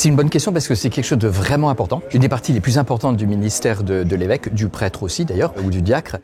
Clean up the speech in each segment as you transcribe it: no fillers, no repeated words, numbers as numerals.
C'est une bonne question parce que c'est quelque chose de vraiment important. Une des parties les plus importantes du ministère de l'évêque, du prêtre aussi d'ailleurs, ou du diacre.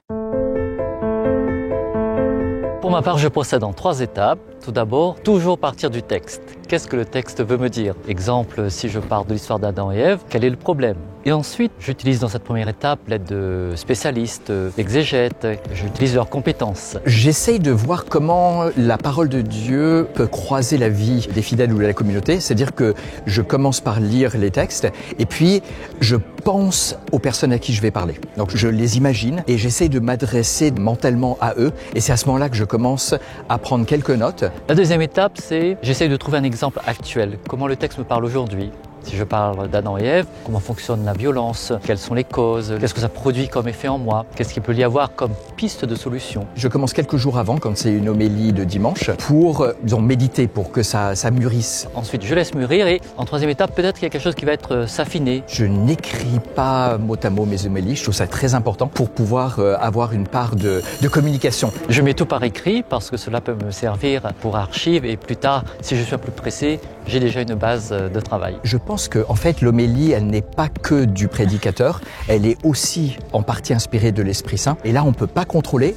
Pour ma part, je procède en 3 étapes. Tout d'abord, toujours partir du texte. Qu'est-ce que le texte veut me dire? Exemple, si je pars de l'histoire d'Adam et Ève, quel est le problème? Et ensuite, j'utilise dans cette première étape l'aide de spécialistes, d'exégètes, j'utilise leurs compétences. J'essaye de voir comment la parole de Dieu peut croiser la vie des fidèles ou de la communauté, c'est-à-dire que je commence par lire les textes et puis je pense aux personnes à qui je vais parler. Donc je les imagine et j'essaye de m'adresser mentalement à eux et c'est à ce moment-là que je commence à prendre quelques notes. La deuxième étape, c'est j'essaye de trouver un exemple actuel, comment le texte me parle aujourd'hui. Si je parle d'Adam et Ève, comment fonctionne la violence, quelles sont les causes, qu'est-ce que ça produit comme effet en moi, qu'est-ce qu'il peut y avoir comme piste de solution. Je commence quelques jours avant, quand c'est une homélie de dimanche, pour méditer, pour que ça mûrisse. Ensuite, je laisse mûrir et en troisième étape, peut-être qu'il y a quelque chose qui va être s'affiner. Je n'écris pas mot à mot mes homélies, je trouve ça très important pour pouvoir avoir une part de communication. Je mets tout par écrit parce que cela peut me servir pour archives et plus tard, si je suis un peu pressé, j'ai déjà une base de travail. Je pense que en fait, l'homélie, elle n'est pas que du prédicateur, elle est aussi en partie inspirée de l'Esprit Saint. Et là, on ne peut pas contrôler,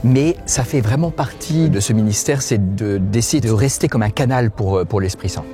mais ça fait vraiment partie de ce ministère, c'est d'essayer de rester comme un canal pour l'Esprit Saint.